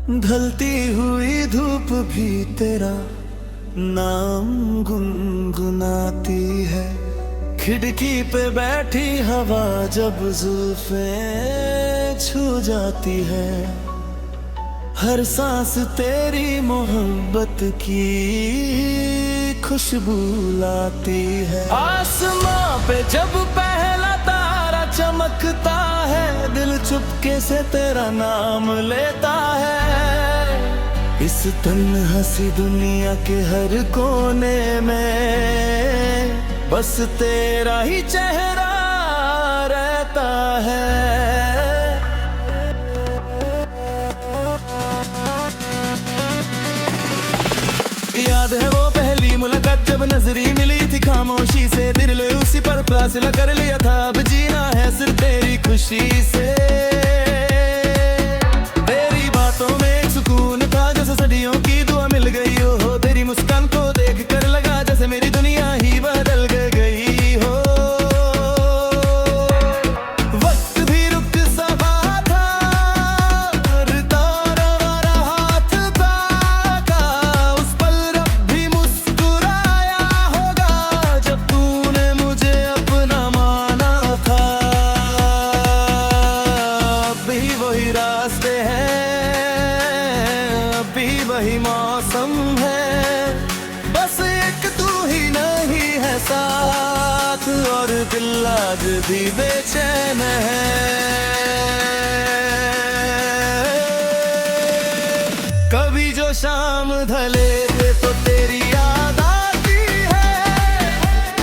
ढलती हुई धूप भी तेरा नाम गुनगुनाती है। खिड़की पे बैठी हवा जब जुल्फे छू जाती है। हर सांस तेरी मोहब्बत की खुशबू लाती है। आसमां पे जब पहला तारा चमकता है, दिल चुपके से तेरा नाम लेता है। इस तन्हासी दुनिया के हर कोने में बस तेरा ही चेहरा रहता है। याद है वो पहली मुलाकात जब नजरी मिली थी, खामोशी से दिल उसी पर फासला कर लिया था। अब जीना है सिर्फ तेरी खुशी से। तेरी बातों में एक सुकून था जैसे सदियों की दुआ मिल गई हो। तेरी मुस्कान को देख कर लगा जैसे मेरी दुनिया ही बदल गई हो। वक्त भी रुक सका था और तारा वाला हाथ था, उस पल रब भी मुस्कुराया होगा जब तूने मुझे अपना माना था। अब भी वही रास्ते हैं, अब भी वही मौसम है, बस एक तू ही नहीं है साथ, और दिल आज भी बेचैन है। कभी जो शाम ढले थे तो तेरी याद आती है।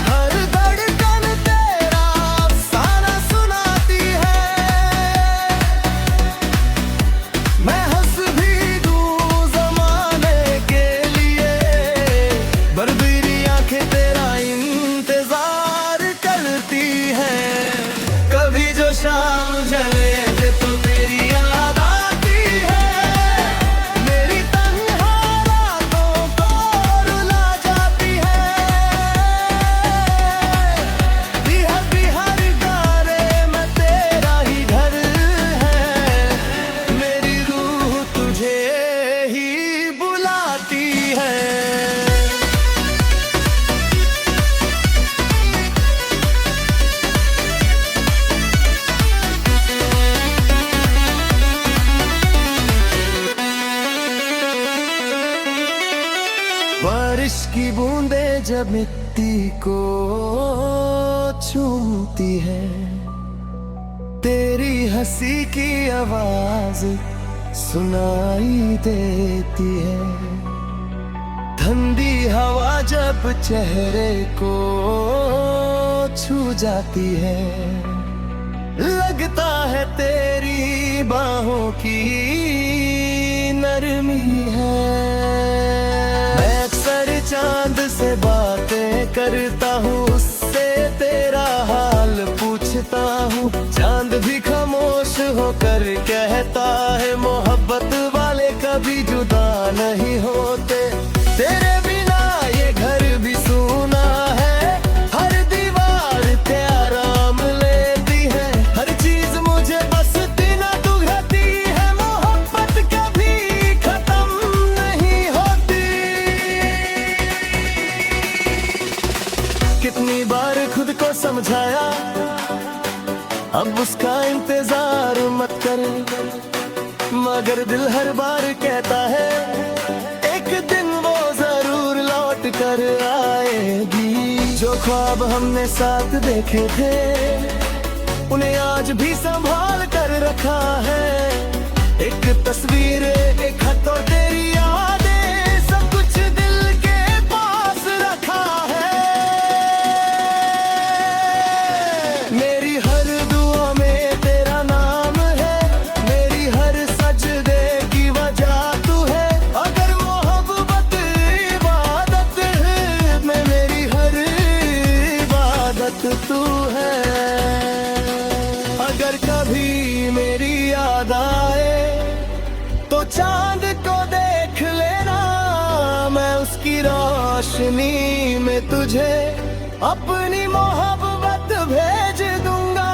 हर धड़कन तेरा अफसाना सुनाती है। मैं हंस भी दूं ज़माने के लिए, बर्फीली आंखें तेरा इंतजार करती हैं। कभी जो शाम ढले थे तो तेरी याद आती है। मेरी तन्हा रातों को रुला जाती है। बिहार गारे में तेरा ही घर है। मेरी रूह तुझे ही बुलाती है। बारिश की बूंदें जब मिट्टी को छूती है, तेरी हंसी की आवाज सुनाई देती है। ठंडी हवा जब चेहरे को छू जाती है, लगता है तेरी बाहों की नरमी है। मैं अक्सर चांद से बातें करता हूँ, उससे तेरा हाल पूछता हूँ। चांद भी खामोश होकर कहता है, मोहब्बत वाले कभी जुदा नहीं होते। तेरे बिना ये घर भी सूना है, हर दीवार तेरा आराम लेती है। हर चीज मुझे बस बिना तू घती है, मोहब्बत कभी खत्म नहीं होती। कितनी बार खुद को समझाया, अब उसका इंतजार मत कर, मगर दिल हर बार कहता है एक दिन वो जरूर लौट कर आएगी। जो ख्वाब हमने साथ देखे थे, उन्हें आज भी संभाल कर रखा है। एक तस्वीर, एक खत और तेरी यादें, सब कुछ दिल के पास रखा है। मेरी हर दुआ में तेरा नाम है, मेरी हर सजदे की वजह तू है। अगर मोहब्बत इबादत में मेरी हर इबादत तू है। अगर कभी मेरी याद आए तो चांद को देख लेना, मैं उसकी रोशनी में तुझे अपनी मोहब्बत भेज दूंगा।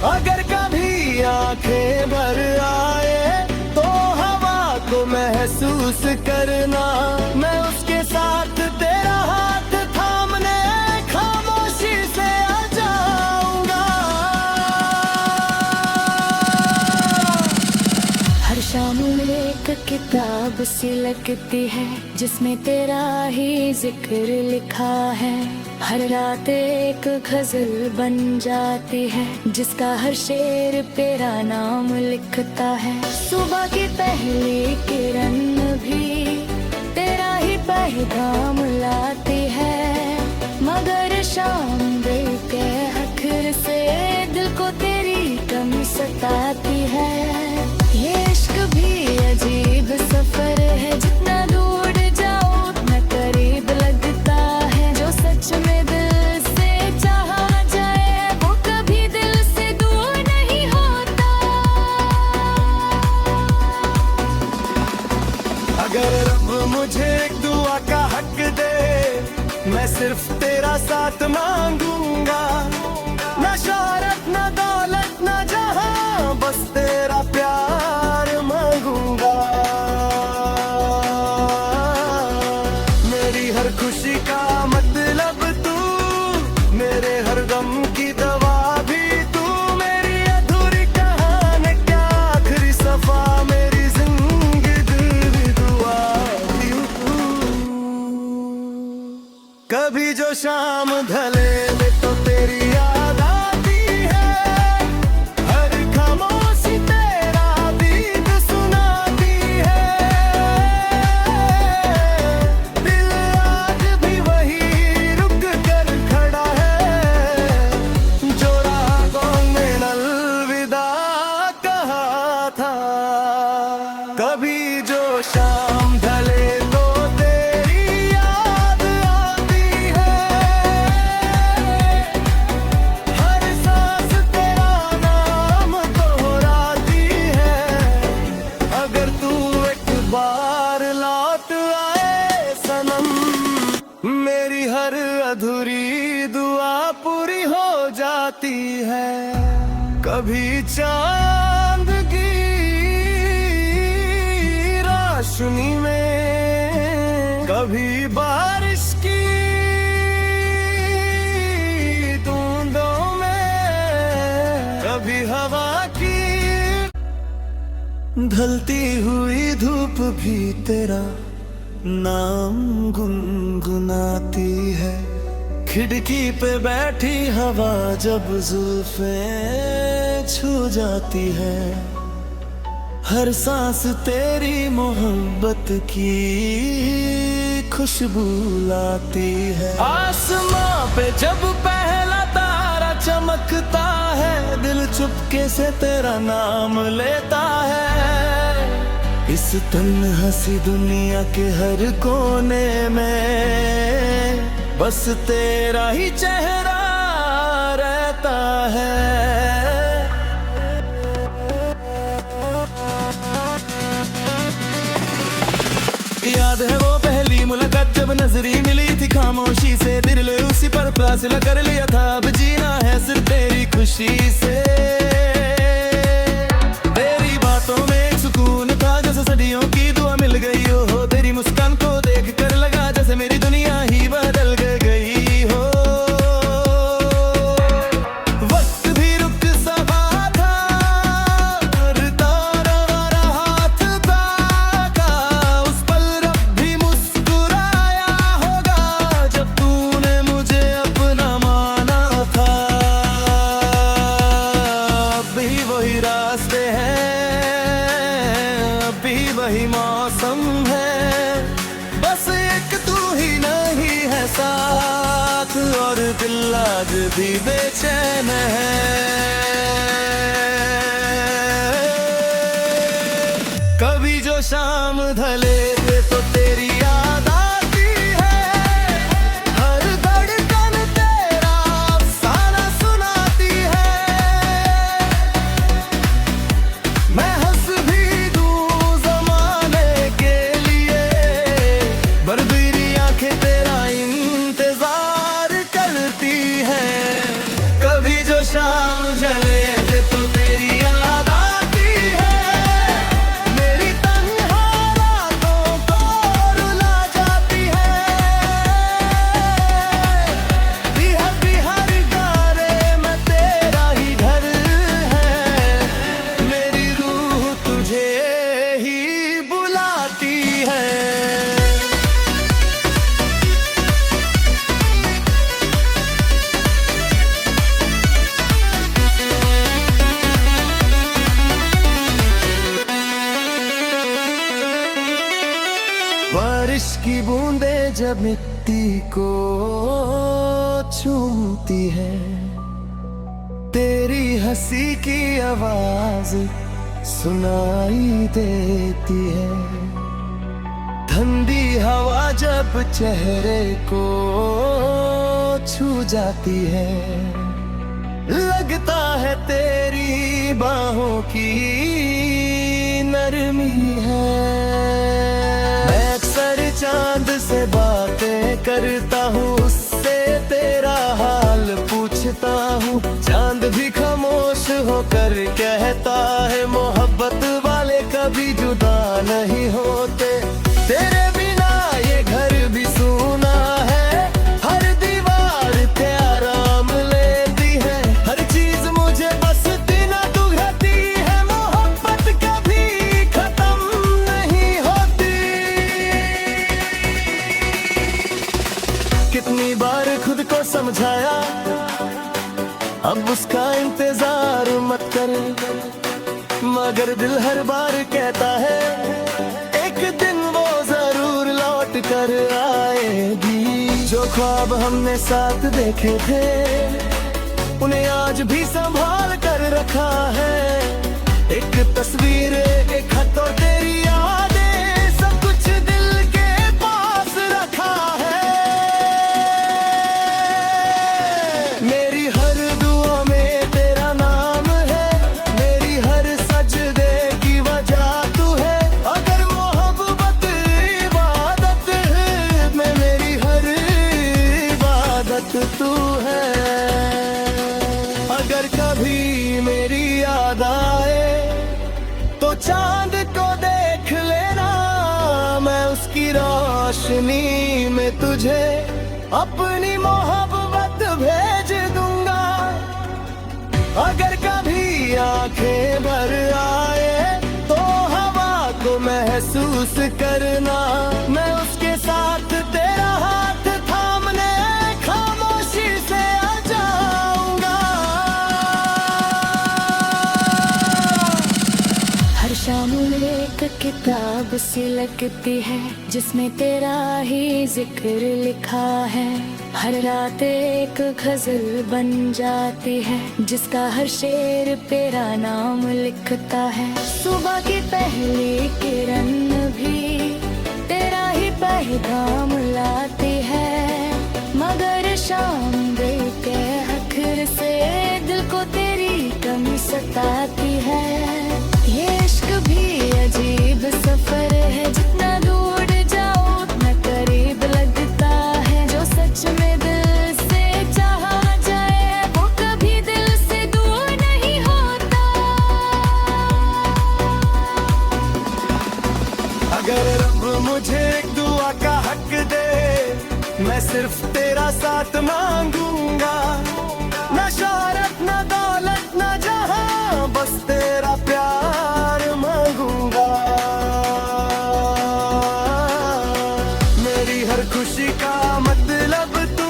अगर कभी आंखें भर आए तो महसूस करना, मैं उसके साथ तेरा हाथ थामने खामोशी से आ जाऊंगा। हर शाम एक किताब सी लगती है जिसमें तेरा ही जिक्र लिखा है। हर रात एक गजल बन जाती है जिसका हर शेर तेरा नाम लिखता है। सुबह की पहली किरण भी तेरा ही पैगाम लाती है, मगर शाम दिल के आखिर से दिल को तेरी कमी सताती है। ये इश्क भी अजीब सफर है, जितना दूर जाओ उतना करीब लगता है। जो सच में दिल से चाहा जाए वो कभी दिल से दूर नहीं होता। अगर रब मुझे एक दुआ का हक दे, मैं सिर्फ तेरा साथ मांगूंगा। ना शोहरत ना दौलत ना जहां, बस तेरा प्यार मांगूंगा। मेरी हर खुशी का मतलब तू, मेरे हर गम की दवा भी तू। मेरी अधूरी कहानी क्या आखिरी सफा, मेरी जिंदगी दुआ दी तू। कभी जो शाम ढले में तो तेरी याद आती है, हर खामोशी तेरा गीत सुनाती है। दिल आज भी वही रुक कर खड़ा है, जो रागों में अलविदा कहा था। कभी जो शाम ढले तो तेरी याद आती है, हर सांस तेरा नाम दोहराती है। अगर तू एक बार लौट आए सनम, मेरी हर अधूरी दुआ पूरी हो जाती है। कभी चांद की रोशनी में, कभी बारिश की बूंदों में, कभी हवा की ढलती हुई धूप भी तेरा नाम गुनगुनाती है। खिड़की पे बैठी हवा जब जुल्फे छू जाती है, हर सांस तेरी मोहब्बत की खुशबू लाती है। आसमां पे जब पहला तारा चमकता है, दिल चुपके से तेरा नाम लेता है। इस तन्हासी दुनिया के हर कोने में बस तेरा ही चेहरा रहता है। याद है वो पहली मुलाकात जब नजरी मिली थी खामोशी से, दिल उसी पर फासला कर लिया था। अब जीना है सिर्फ तेरी खुशी से। तेरी बातों में एक सुकून था जैसे सदियों की दुआ मिल गई हो। तेरी मुस्कान को देख कर लगा जैसे मेरी दुनिया ही बदल गई हो। वक्त भी रुक सका था, हर तारा हमारा हाथ था, उस पल रब भी मुस्कुराया होगा जब तूने मुझे अपना माना था। अब भी वही रास्ते हैं, अब भी वही मौसम है, बस एक तू ही नहीं है साथ, और दिल आज भी बेचैन है। कभी जो शाम ढले तो तेरी याद आती है, हर धड़कन तेरा अफसाना सुनाती है। मैं हंस भी दूं ज़माने के लिए, बरबीरी आंखें तेरा इंतजार करती हैं। कभी जो शाम ढले तो तेरी याद आती है, मेरी तन्हा रातों बारिश की बूंदें जब मिट्टी को चूमती है, तेरी हंसी की आवाज सुनाई देती है। ठंडी हवा जब चेहरे को छू जाती है, लगता है तेरी बाहों की नरमी है। मैं अक्सर चांद से बातें करता हूँ, उससे तेरा हाल पूछता हूँ। चांद भी खामोश होकर कहता है, मोहब्बत वाले कभी जुदा नहीं होते। तेरे बिना ये घर भी सूना है, हर दीवार ते आराम लेती है। हर चीज मुझे बस दिन दुखती है, मोहब्बत कभी खत्म नहीं होती। कितनी बार खुद को समझाया, अब उसका इंतजार मत कर, मगर दिल हर बार कहता है, एक दिन वो जरूर लौट कर आएगी। जो ख्वाब हमने साथ देखे थे, उन्हें आज भी संभाल कर रखा है। एक तस्वीर, एक खत और तेरी यादें, सब कुछ दिल के पास रखा है। मेरी हर दुआ में तेरा नाम है, मेरी हर सजदे की वजह तू है। अगर मोहब्बत इबादत में मेरी हर इबादत तू है। अगर कभी मेरी याद आए तो चांद को देख लेना, मैं उसकी रोशनी में तुझे अपनी मोहब्बत भेज दूंगा। अगर कभी आंखें भर आए तो हवा को महसूस करना, मैं उसके साथ तेरा हाथ थामने खामोशी से आ जाऊंगा। हर शाम एक किताब सी लगती है, जिसमें तेरा ही जिक्र लिखा है। हर रात एक गजल बन जाती है, जिसका हर शेर तेरा नाम लिखता है। सुबह की पहली किरण भी तेरा ही पैगाम लाती है, मगर शाम के आखिर से दिल को तेरी कमी सताती है। ये इश्क भी अजीब सफर है, जितना दूर जाओ उतना करीब लगता है। जो सच में दिल से चाहा जाए, वो कभी दिल से दूर नहीं होता। अगर रब मुझे एक दुआ का हक दे, मैं सिर्फ तेरा साथ मांगूंगा। न शोहरत न दौलत न जहां, बस तेरा प्यार मांगूंगा। मेरी हर खुशी का मतलब तू,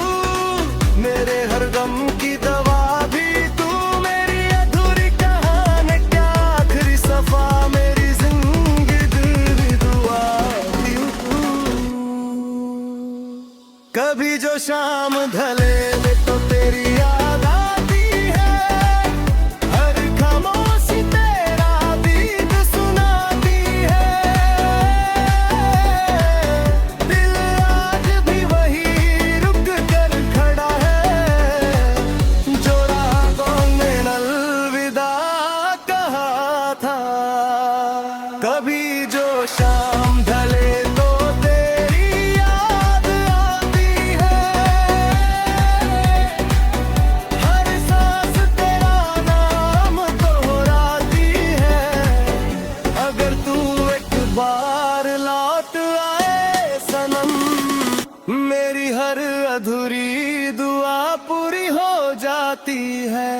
मेरे हर गम की दवा भी तू। मेरी अधूरी कहानी क्या आखिरी सफा, मेरी जिंदगी दुआ भी तू। कभी जो शाम ढले में तो तेरी याद आती है, हर खामोशी तेरा गीत सुनाती है। दिल आज भी वही रुक कर खड़ा है, जो रागों ने अलविदा कहा था। कभी जो शाम ढले तो तेरी याद आती है, हर सांस तेरा नाम दोहराती है। अगर तू एक बार लौट आए सनम, मेरी हर अधूरी दुआ पूरी हो जाती है।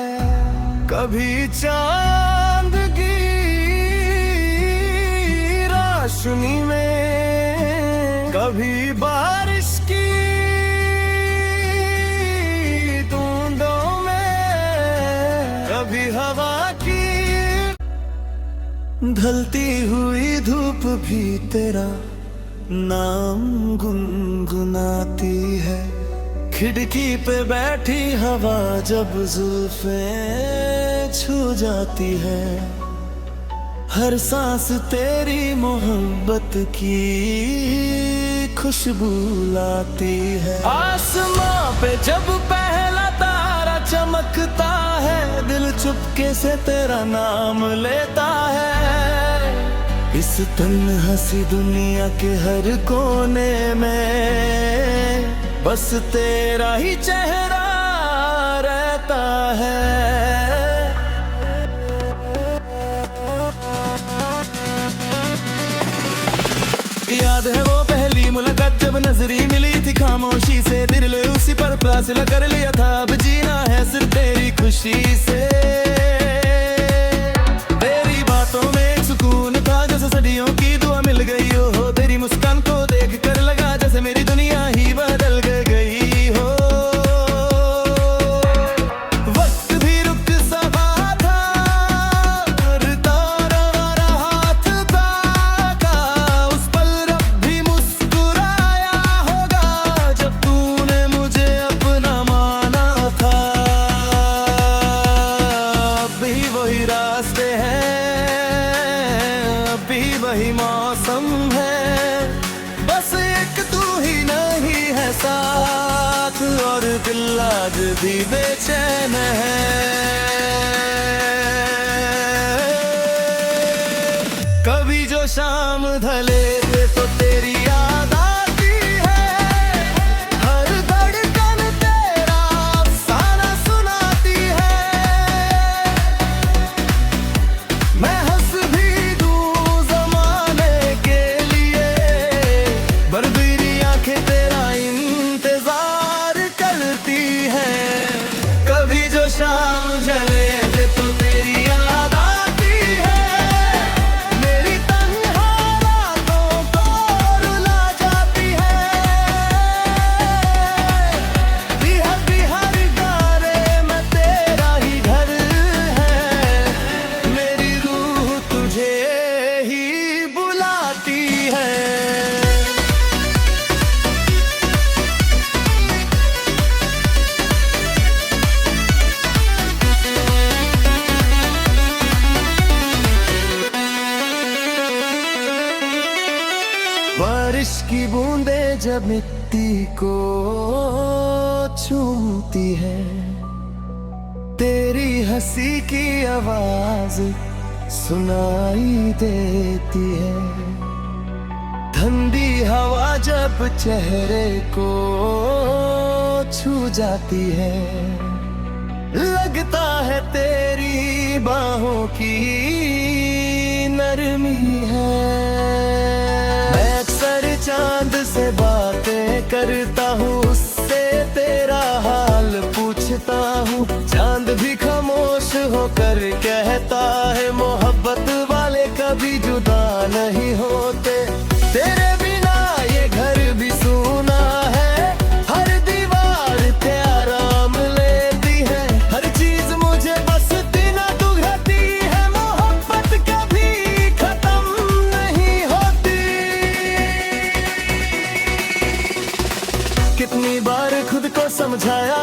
कभी चांद की रोशनी में, कभी बारिश की बूंदों में, कभी हवा की ढलती हुई धूप भी तेरा नाम गुनगुनाती है। खिड़की पे बैठी हवा जब जुल्फें छू जाती है। हर सांस तेरी मोहब्बत की खुशबू लाती है। आसमां पे जब पहला तारा चमकता है, दिल चुपके से तेरा नाम लेता है। इस तन्हासी दुनिया के हर कोने में बस तेरा ही चेहरा रहता है। याद है वो पहली मुलाकात जब नजरी मिली थी, खामोशी से दिल उसी पर फासला कर लिया था। अब जीना है सिर्फ तेरी खुशी से। तेरी बातों में एक सुकून था, जैसे सदियों की दुआ मिल गई हो। तेरी मुस्कान को देख कर लगा जैसे मेरी दुनिया ही बदल गई हो। वक्त भी रुक सका था और तारा वाला हाथ था, उस पल रब भी मुस्कुराया होगा जब तूने मुझे अपना माना था। अब भी वही रास्ते हैं, अब भी वही मौसम है, बस एक तू ही नहीं है साथ, और दिल आज भी बेचैन है। कभी जो शाम ढले तो तेरी याद आती है। हर धड़कन तेरा अफसाना सुनाती है। मैं हंस भी दूं ज़माने के लिए, बर्फीली आंखें तेरा इंतजार करती हैं। कभी जो शाम ढले तो तेरी याद आती है। मेरी तन्हा रातों को रुला जाती है। बिहार गारे में तेरा ही घर है। मेरी रूह तुझे ही बुलाती है। बारिश की बूंदें जब मिट्टी को चूमती है, तेरी हंसी की आवाज सुनाई देती है। ठंडी हवा जब चेहरे को छू जाती है, लगता है तेरी बाहों की नरमी है। मैं अक्सर चांद से बातें करता हूँ, उससे तेरा हाल पूछता हूँ। चांद भी खामोश होकर कहता है, मोहब्बत वाले कभी जुदा नहीं होते। तेरे बिना ये घर भी सूना है, हर दीवार ते आराम लेती है। हर चीज मुझे बस ना दुखती है, मोहब्बत कभी खत्म नहीं होती। कितनी बार खुद को समझाया,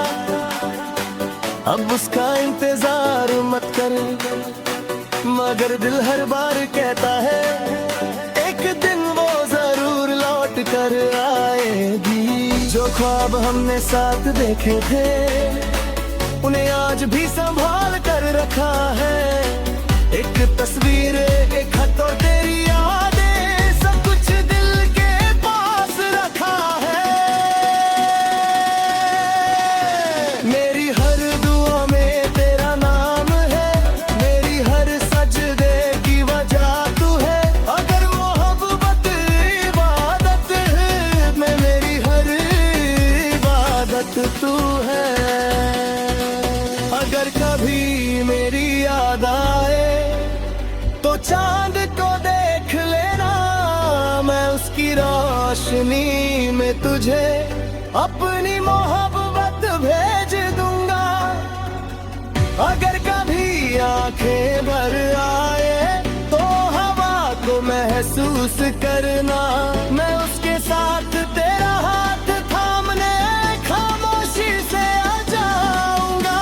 अब उसका इंतजार मत कर, मगर दिल हर बार कहता है, एक दिन वो जरूर लौट कर आएगी। जो ख्वाब हमने साथ देखे थे, उन्हें आज भी संभाल कर रखा है। एक तस्वीर, एक खत और तेरी यादें, सब कुछ दिल के पास रखा है। मेरी हर दुआ में तेरा नाम है, मेरी हर सजदे की वजह तू है। अगर मोहब्बत इबादत में मेरी हर इबादत तू है। अगर कभी मेरी याद आए तो चांद को देख लेना, मैं उसकी रोशनी में तुझे अपनी मोहब्बत भेज दूंगा। अगर कभी आंखें भर आए तो हवा को महसूस करना, मैं उस साथ तेरा हाथ थामने खामोशी से आ जाऊंगा।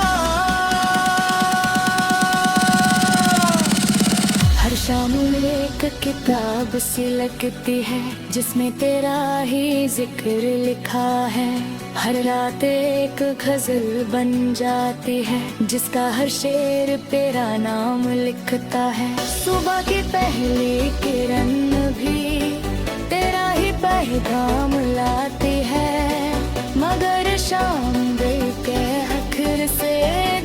हर शाम एक किताब सी लगती है जिसमें तेरा ही जिक्र लिखा है। हर रात एक गजल बन जाती है जिसका हर शेर तेरा नाम लिखता है। सुबह की पहली किरण भी तेरा ही पैगाम लाती है, मगर शाम दिल के आखिर से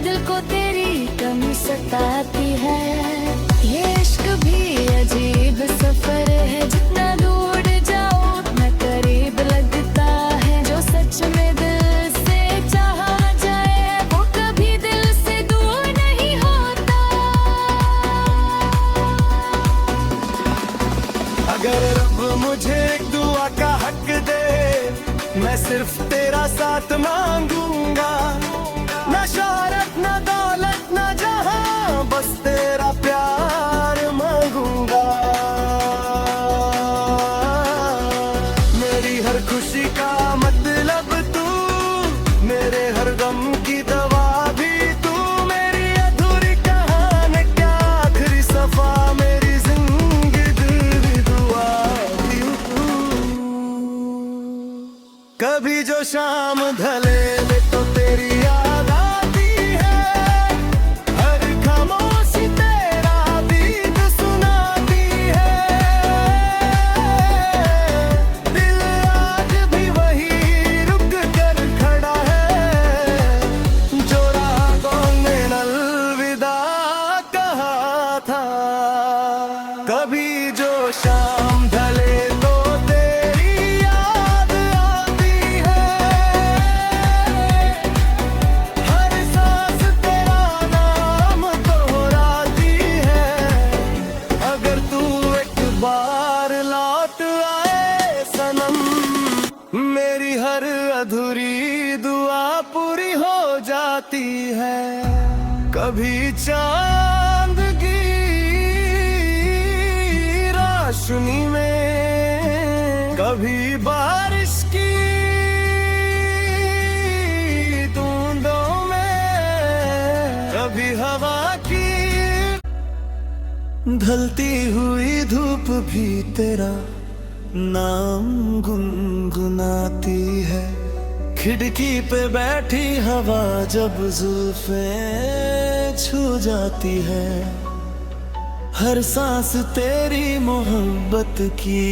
दिल को तेरी कमी सताती है। ये इश्क भी अजीब सफर है, जितना दूर जाओ उतना करीब लगता है। जो सच में दिल से चाहा जाए वो कभी दिल से दूर नहीं होता। अगर रब मुझे एक दुआ का हक दे, मैं सिर्फ तेरा साथ मांगूंगा। ना शोहरत ना दौलत ना जहां, बस तेरा प्यार मांगूंगा। मेरी हर खुशी का मतलब तू, मेरे हर गम की दवा भी तू। मेरी अधूरी कहानी क्या आखिरी सफा, मेरी जिंदगी दी दुआ भी तू। कभी जो शाम ढले ले तो तेरी याद आती है, हर खामोशी तेरा गीत सुनाती है। दिल आज भी वही रुक कर खड़ा है, जो राह ने अलविदा कहा था। कभी जो शाम ढले तो तेरी याद आती है, हर सांस तेरा नाम दोहराती है। अगर तू एक बार लौट आए सनम, मेरी हर अधूरी दुआ पूरी हो जाती है। कभी चांद की रोशनी में, कभी बारिश की बूंदों में, कभी हवा की ढलती हुई धूप भी तेरा नाम गुनगुनाती है। खिड़की पे बैठी हवा जब जुल्फे छू जाती है, हर सांस तेरी मोहब्बत की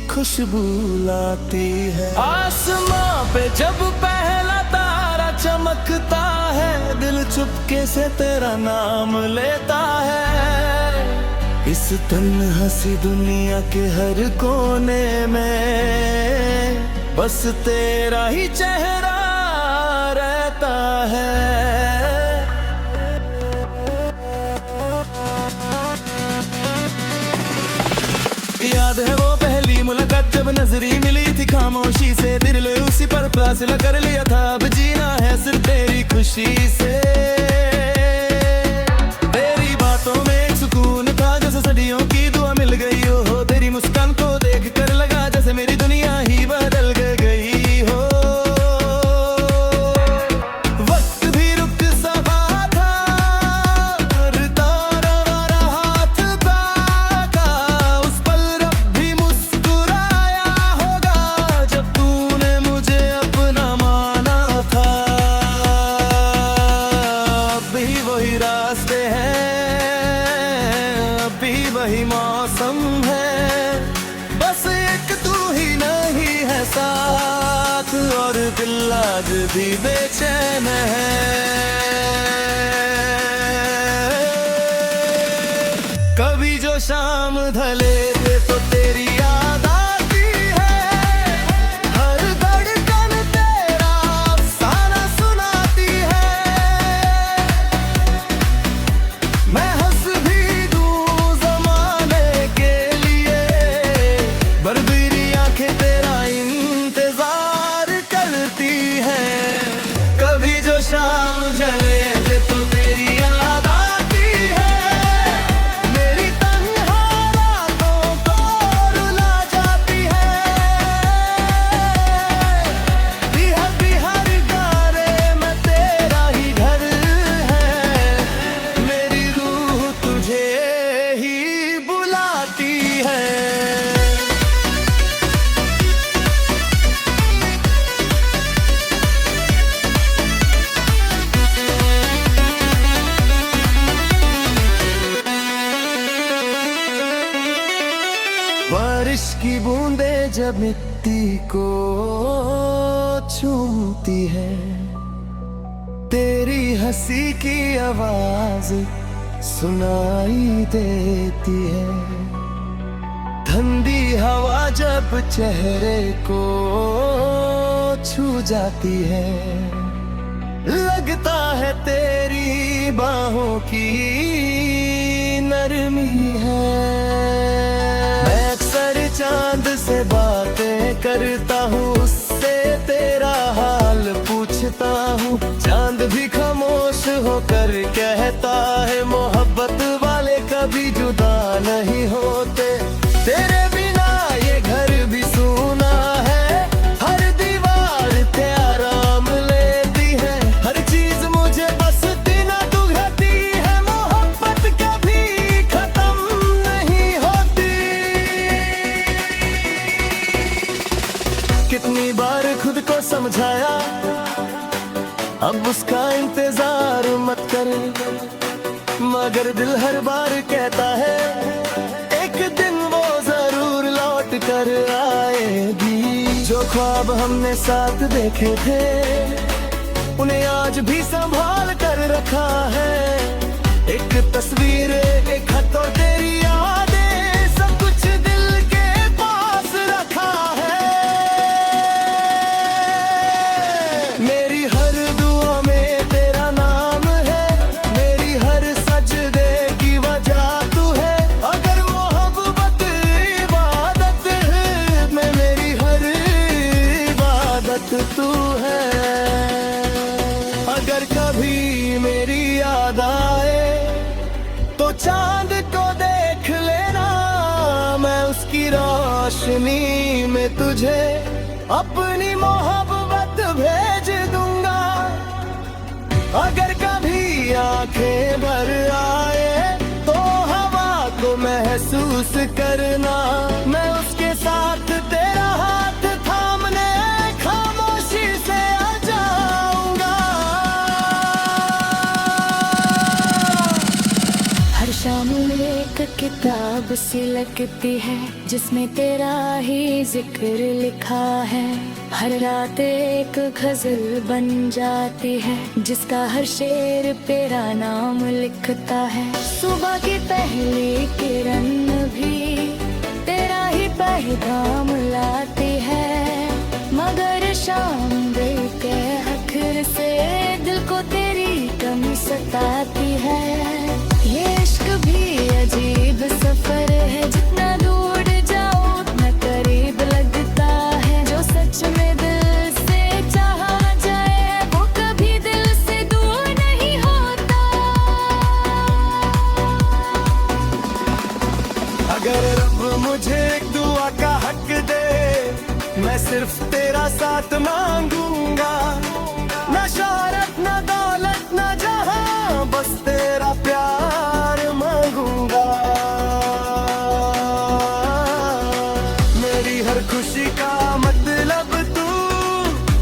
खुशबू लाती है। आसमां पे जब पहला तारा चमकता है, दिल चुपके से तेरा नाम लेता है। इस तन्हासी दुनिया के हर कोने में बस तेरा ही चेहरा रहता है। याद है वो पहली मुलाकात जब नजरी मिली थी खामोशी से, दिल उसी पर फासला कर लिया था। अब जीना है सिर्फ तेरी खुशी से। तेरी बातों में एक सुकून था जैसे सदियों की दुआ मिल गई हो। तेरी मुस्कान को देख कर लगा जैसे मेरी दुनिया ही बदल गई हो। वक्त भी रुक सका था, हर तारा वाला हाथ था, उस पल रब भी मुस्कुराया होगा जब तूने मुझे अपना माना था। अब भी वही रास्ते हैं, अब भी वही मौसम है, बस एक तू ही नहीं है साथ, और दिल आज भी बेचैन है। कभी जो शाम ढले तो तेरी याद आती है, हर धड़कन तेरा अफसाना सुनाती है। मैं हंस भी दूं ज़माने के लिए, बरबीरी आंखें तेरा इंतजार करती हैं। कभी जो शाम ढले तो तेरी याद आती है, मेरी तन्हा रातों को रुला जा बारिश की बूंदें जब मिट्टी को चूमती है, तेरी हंसी की आवाज सुनाई देती है। ठंडी हवा जब चेहरे को छू जाती है, लगता है तेरी बाहों की नरमी है। मैं अक्सर चांद से बातें करता हूँ, उससे तेरा हाल पूछता हूँ। चांद भी खामोश होकर कहता है, मोहब्बत वाले कभी जुदा नहीं होते। तेरे बिना ये घर भी सूना है, हर दीवार ते आराम लेती है। हर चीज मुझे बस बिना तू घटी है, मोहब्बत कभी खत्म नहीं होती। कितनी बार खुद को समझाया, अब उसका इंतजार मत कर, मगर दिल हर बार कहता है, एक दिन वो जरूर लौट कर आएगी। जो ख्वाब हमने साथ देखे थे, उन्हें आज भी संभाल कर रखा है। एक तस्वीर, एक खत और तेरी यादें, सब कुछ दिल के पास रखा है। मेरी हर दुआ में तेरा नाम है, मेरी हर सजदे की वजह तू है। अगर मोहब्बत इबादत में मेरी हर इबादत तू है। अगर कभी मेरी याद आए तो चांद को देख लेना, मैं उसकी रोशनी में तुझे अपनी मोहब्बत भेज दूंगा। अगर कभी आंखें भर आए तो हवा को महसूस करना, मैं उसके साथ तेरा हाथ थामने खामोशी से आ जाऊंगा। हर शाम एक किताब सी लगती है, जिसमें तेरा ही जिक्र लिखा है। हर रात एक गजल बन जाती है, जिसका हर शेर तेरा नाम लिखता है। सुबह की पहली किरण भी तेरा ही पैगाम लाती है, मगर शाम दिल के आखिर से दिल को तेरी कमी सताती है। ये इश्क भी अजीब सफर है, जितना दूर जाओ उतना करीब लगता है। जो सच में दिल से चाहा जाए, वो कभी दिल से दूर नहीं होता। अगर रब मुझे एक दुआ का हक दे, मैं सिर्फ तेरा साथ मांगूंगा। ना शोहरत, ना दौलत, ना जहां, बस तेरा प्यार मांगूंगा। मेरी हर खुशी का मतलब तू,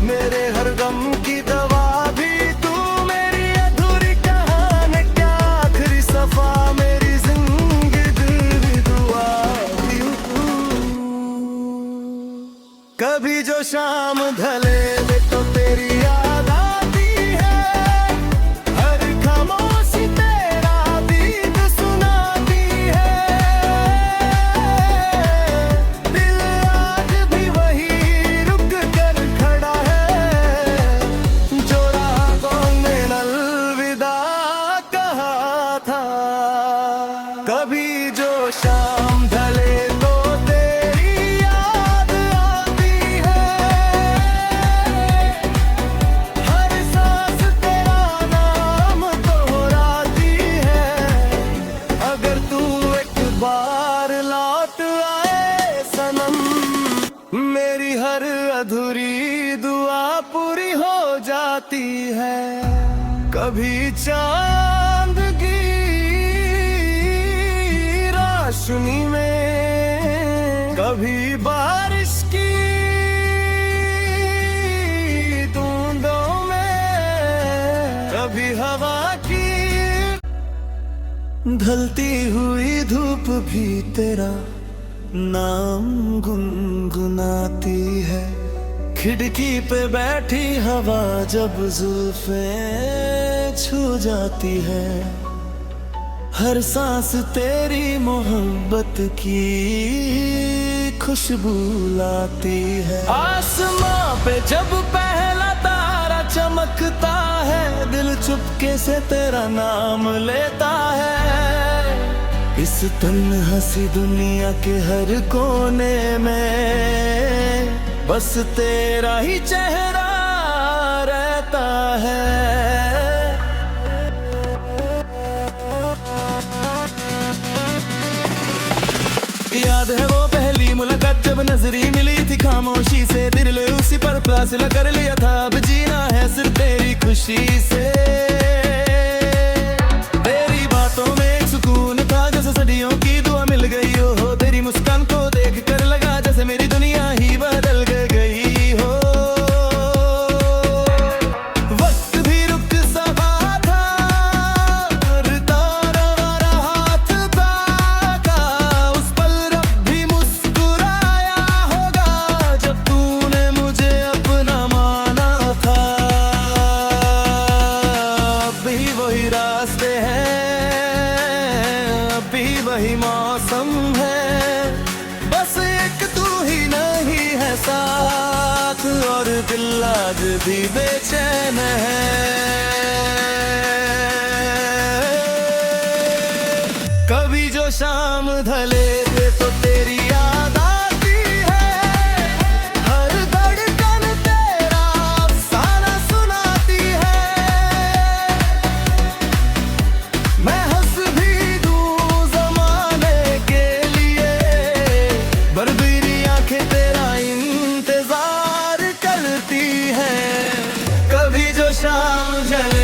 मेरे हर गम की दवा भी तू। मेरी अधूरी कहानी क्या आखिरी सफा, मेरी जिंदगी दी दुआ भी तू। कभी जो शाम ढले तो तेरी याद आती है, हर खामोशी तेरा गीत सुनाती है। दिल आज भी वही रुक कर खड़ा है, जो राहों में अलविदा कहा था। कभी जो शाम ढले तो तेरी याद आती है, हर सांस तेरा नाम दोहराती है। अगर तू एक बार लौट आए सनम, मेरी हर अधूरी दुआ पूरी हो जाती है। कभी चांद की रोशनी में, कभी बारिश की बूंदों में, कभी हवा की ढलती हुई धूप भी तेरा नाम गुनगुनाती है। खिड़की पे बैठी हवा जब जुल्फे छू जाती है। हर सांस तेरी मोहब्बत की खुशबू लाती है। आसमां पे जब पहला तारा चमकता है, दिल चुपके से तेरा नाम लेता है। इस तन्हासी दुनिया के हर कोने में बस तेरा ही चेहरा रहता है। याद है वो पहली मुलाकात जब नजरी मिली थी, खामोशी से दिल उसी पर फासला कर लिया था। अब जीना है सिर्फ तेरी खुशी से। तेरी बातों में एक सुकून था, जैसे सदियों की दुआ मिल गई हो। तेरी मुस्कान को देख कर लगा जैसे मेरी दुनिया ही बदल गई हो। वक्त भी रुक सका था और तारा हमारा हाथ था। उस पल रब भी मुस्कुराया होगा जब तूने मुझे अपना माना था। अब भी वही रास्ते हैं, अब भी वही मौसम है। बस एक तू ही नहीं है साथ, और दिल आज भी बेचैन है। कभी जो शाम ढले तो तेरी याद आती है। हर धड़कन तेरा अफसाना सुनाती है। मैं हंस भी दूं ज़माने के लिए, बरबीरी आंखें तेरा इंतजार करती है। कभी जो शाम ढले